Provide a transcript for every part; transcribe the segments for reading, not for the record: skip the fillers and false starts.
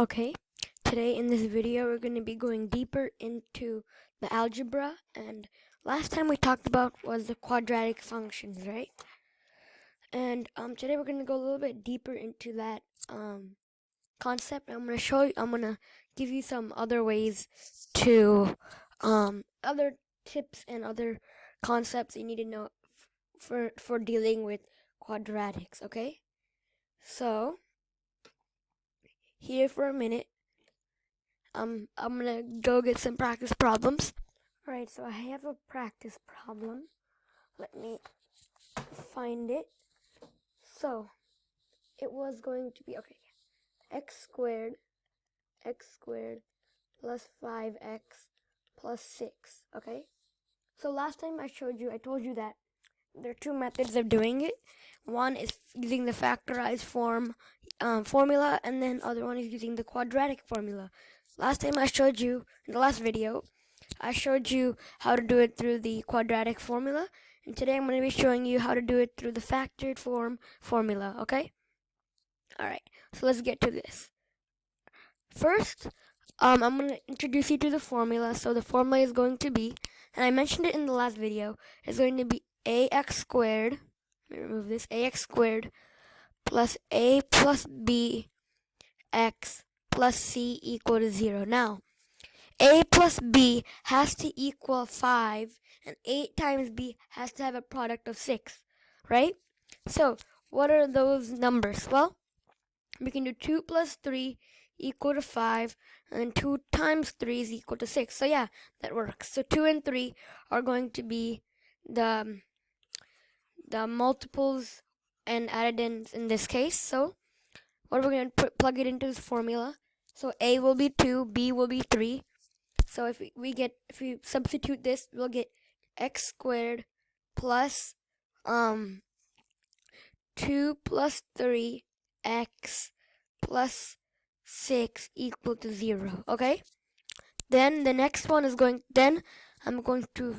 Okay, today in this video we're going to be going deeper into the algebra, and last time we talked about was the quadratic functions, right? And today we're going to go a little bit deeper into that concept. I'm going to give you some other ways to other tips and other concepts you need to know for dealing with quadratics, okay? So here for a minute. I'm gonna go get some practice problems. Alright, so I have a practice problem. Let me find it. So it was going to be x squared plus 5x plus 6. Okay, so last time I told you that there are two methods of doing it. One is using the factorized formula, and then other one is using the quadratic formula. Last time I showed you, in the last video, I showed you how to do it through the quadratic formula, and today I'm going to be showing you how to do it through the factored formula, okay? Alright, so let's get to this. First, I'm going to introduce you to the formula. So the formula is going to be, and I mentioned it in the last video, is going to be ax squared, let me remove this, ax squared plus a plus b x plus c equal to 0. Now, a plus b has to equal 5, and 8 times b has to have a product of 6, right? So, what are those numbers? Well, we can do 2 plus 3 equal to 5, and 2 times 3 is equal to 6. So yeah, that works. So 2 and 3 are going to be the multiples and addends in this case. So what we're going to plug it into this formula. So a will be 2, b will be 3. So if we substitute this, we'll get x squared plus 2 plus 3 x plus 6 equal to 0. Okay? Then the next one is I'm going to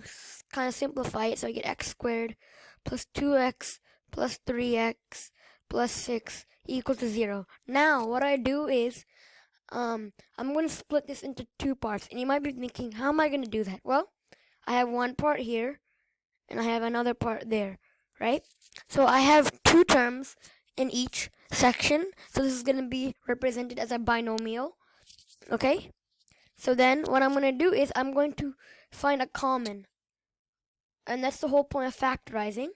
kind of simplify it. So I get x squared plus 2x plus 3x plus 6 equal to 0. Now what I do is I'm going to split this into two parts, and you might be thinking, how am I going to do that? Well, I have one part here and I have another part there, right? So I have two terms in each section, so this is going to be represented as a binomial. Okay, so then what I'm going to do is I'm going to find a common, and that's the whole point of factorizing.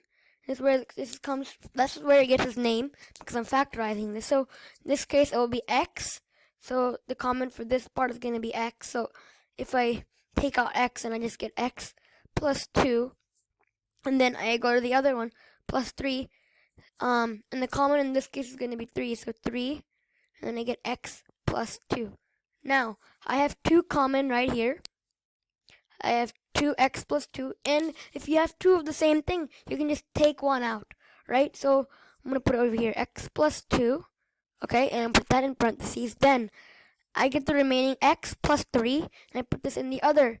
That's where it gets its name, because I'm factorizing this. So in this case it will be x. So the common for this part is going to be x. So if I take out x, and I just get x plus 2, and then I go to the other one, plus 3, and the common in this case is going to be 3. So 3, and then I get x plus 2. Now, I have 2 common right here. I have 2x plus 2, and if you have 2 of the same thing, you can just take one out, right? So I'm going to put it over here, x plus 2. Okay, and put that in parentheses. Then I get the remaining x plus 3, and I put this in the other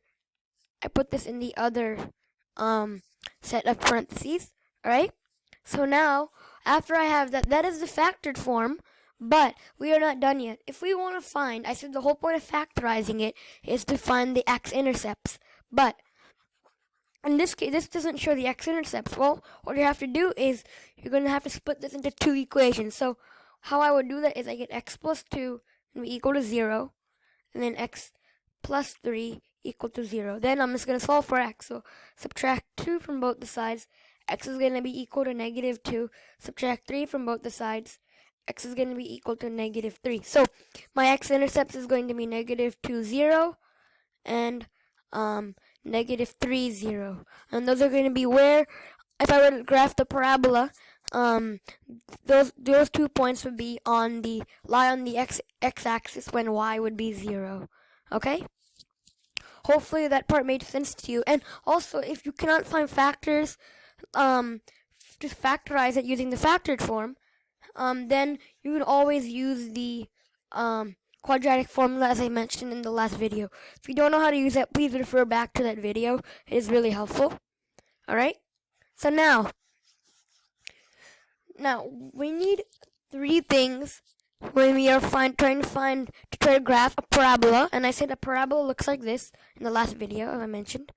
set of parentheses. Alright? So now, after I have that is the factored form, but we are not done yet. If we want to find, I said the whole point of factorizing it is to find the x-intercepts. But in this case, this doesn't show the x-intercepts. Well, what you have to do is you're going to have to split this into two equations. So how I would do that is I get x plus 2 and be equal to 0, and then x plus 3 equal to 0. Then I'm just going to solve for x. So subtract 2 from both the sides. X is going to be equal to negative 2. Subtract 3 from both the sides. X is going to be equal to negative 3. So my x-intercepts is going to be negative 2, 0, and negative 3, 0. And those are going to be where, if I were to graph the parabola, those 2 points would be lie on the x-axis when y would be 0. Okay? Hopefully that part made sense to you. And also, if you cannot find factors, just factorize it using the factored form, then you would always use the quadratic formula as I mentioned in the last video. If you don't know how to use that, please refer back to that video. It is really helpful. Alright? So now we need 3 things when we are trying try to graph a parabola, and I said a parabola looks like this in the last video, as I mentioned.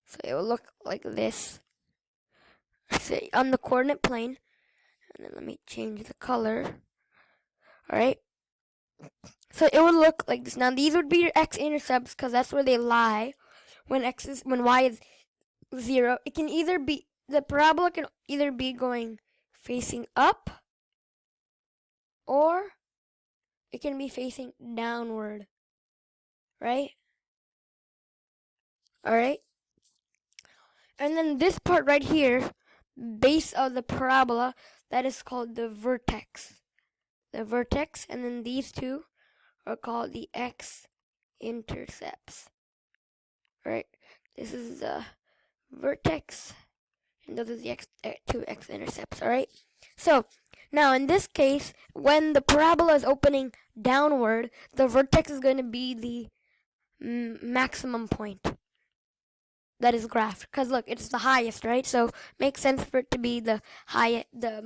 So it will look like this. Say on the coordinate plane, and then let me change the color. All right. So it would look like this. Now these would be your x-intercepts because that's where they lie when y is 0. It can either be the parabola can either be going facing up or it can be facing downward. Right? All right. And then this part right here, base of the parabola, that is called the vertex. The vertex, and then these two are called the x-intercepts. Right? This is the vertex, and those are the two x-intercepts. All right. So now in this case, when the parabola is opening downward, the vertex is going to be the maximum point that is graphed, because look, it's the highest, right? So makes sense for it to be the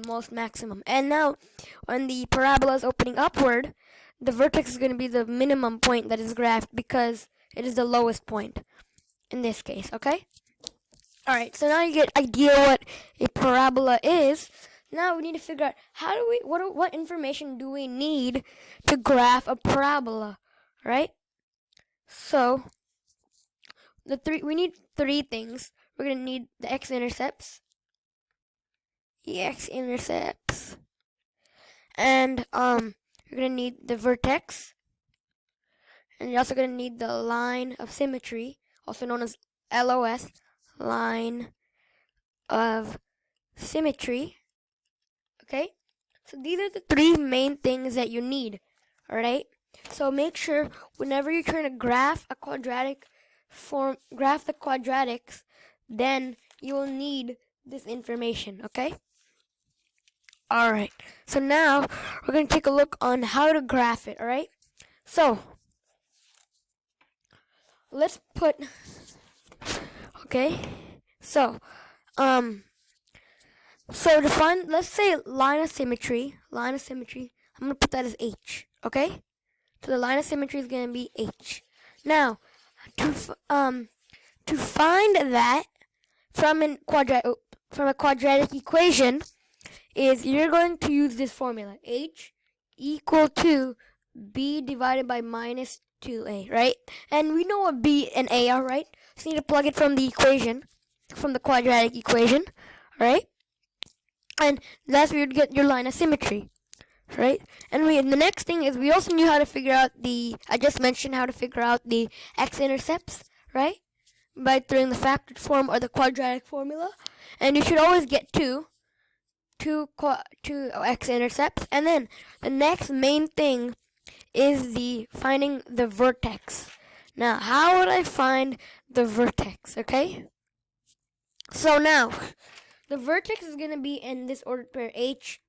most maximum. And now when the parabola is opening upward, the vertex is going to be the minimum point that is graphed because it is the lowest point in this case. Okay. All right. So now you get idea what a parabola is. Now we need to figure out what information do we need to graph a parabola, right? So we need 3 things. We're gonna need the x-intercepts, and you're gonna need the vertex, and you're also gonna need the line of symmetry, also known as LOS, line of symmetry. Okay, so these are the 3 main things that you need. All right, so make sure whenever you're trying to graph the quadratics, then you will need this information. Okay. All right. So now we're going to take a look on how to graph it. All right. So let's put. Okay. So So to find, let's say line of symmetry. I'm going to put that as H. Okay. So the line of symmetry is going to be H. Now to find that from a quadratic equation is you're going to use this formula, H equal to B divided by minus 2A, right? And we know what B and A are, right? So you need to plug it from the equation, from the quadratic equation, right? And that's where you'd get your line of symmetry, right? And the next thing is we also knew how to figure out I just mentioned how to figure out the x-intercepts, right? By doing the factored form or the quadratic formula. And you should always get two x-intercepts. And then the next main thing is finding the vertex. Now, how would I find the vertex, okay? So now, the vertex is going to be in this ordered pair, H,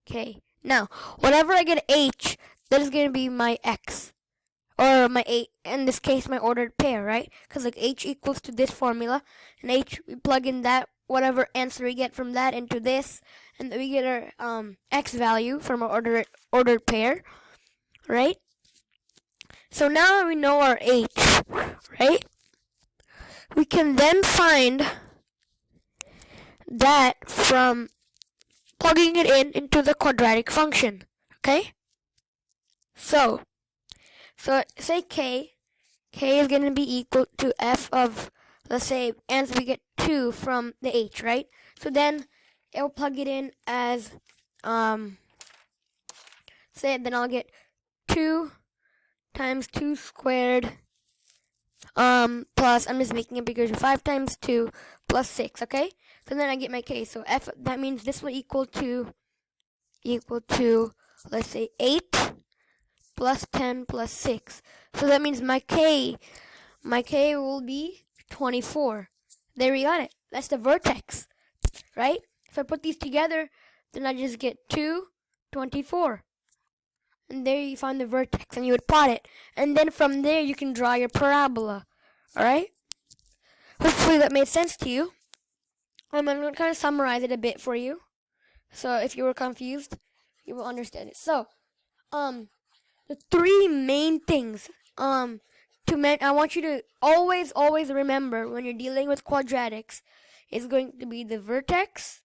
K. Now, whenever I get H, that is going to be my X. Or my A, in this case, my ordered pair, right? Because like H equals to this formula, and H, we plug in that, whatever answer we get from that into this, and then we get our X value from our ordered pair, right? So now we know our H, right? We can then find that from plugging it into the quadratic function, okay? So say K is going to be equal to F of, let's say, and we get 2 from the H, right? So then it will plug it in as, then I'll get 2 times 2 squared, plus, I'm just making it bigger, 5 times 2 plus 6, okay? So then I get my K. So F, that means this will equal to, let's say, 8 plus 10 plus 6. So that means my K will be 24. There we got it. That's the vertex, right? If I put these together, then I just get 2, 24. And there you find the vertex, and you would plot it. And then from there, you can draw your parabola. Alright? Hopefully that made sense to you. I'm going to kind of summarize it a bit for you. So if you were confused, you will understand it. So, the three main things I want you to always remember when you're dealing with quadratics is going to be the vertex,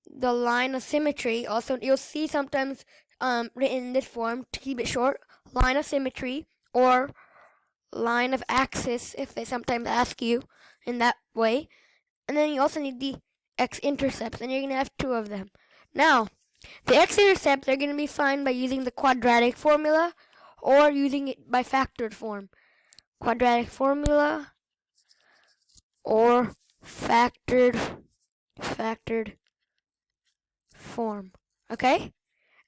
the line of symmetry. Also, you'll see sometimes written in this form to keep it short, line of symmetry or line of axis if they sometimes ask you in that way. And then you also need the x-intercepts, and you're going to have two of them. Now, the x-intercepts are going to be found by using the quadratic formula or using it by factored form. Quadratic formula or factored form. Okay?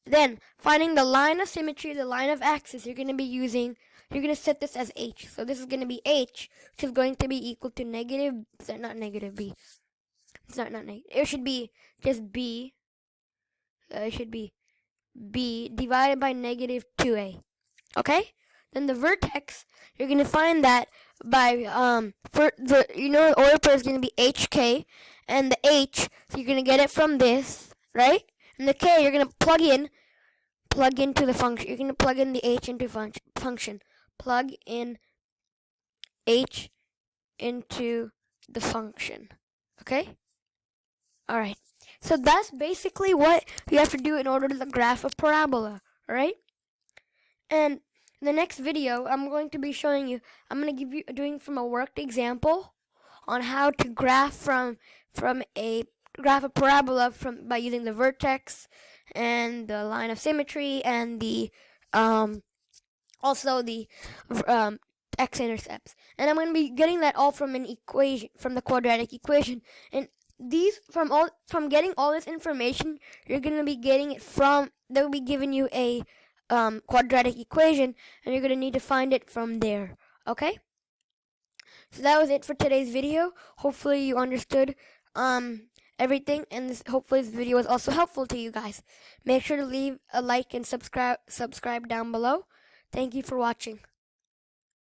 Then, finding the line of symmetry, the line of axis, you're going to set this as h. So this is going to be h, which is going to be equal to negative, not negative b. It's not negative. It should be just b. It should be b divided by negative 2a. Okay? Then the vertex, you're going to find that by, for the, the order pair is going to be hk, and the h, so you're going to get it from this, right? And the k, you're going to plug into the function. You're going to plug in the h into function. Plug in h into the function. Okay? Alright. So that's basically what you have to do in order to graph a parabola. Alright? And in the next video, I'm going to be showing you, I'm going to give you doing from a worked example on how to graph a parabola by using the vertex and the line of symmetry and the also the x-intercepts. And I'm going to be getting that all from an equation, from the quadratic equation. And these from getting all this information, you're going to be getting it from, they'll be giving you a quadratic equation, and you're going to need to find it from there. Okay? So that was it for today's video. Hopefully you understood everything, and hopefully this video was also helpful to you guys. Make sure to leave a like and subscribe down below. Thank you for watching.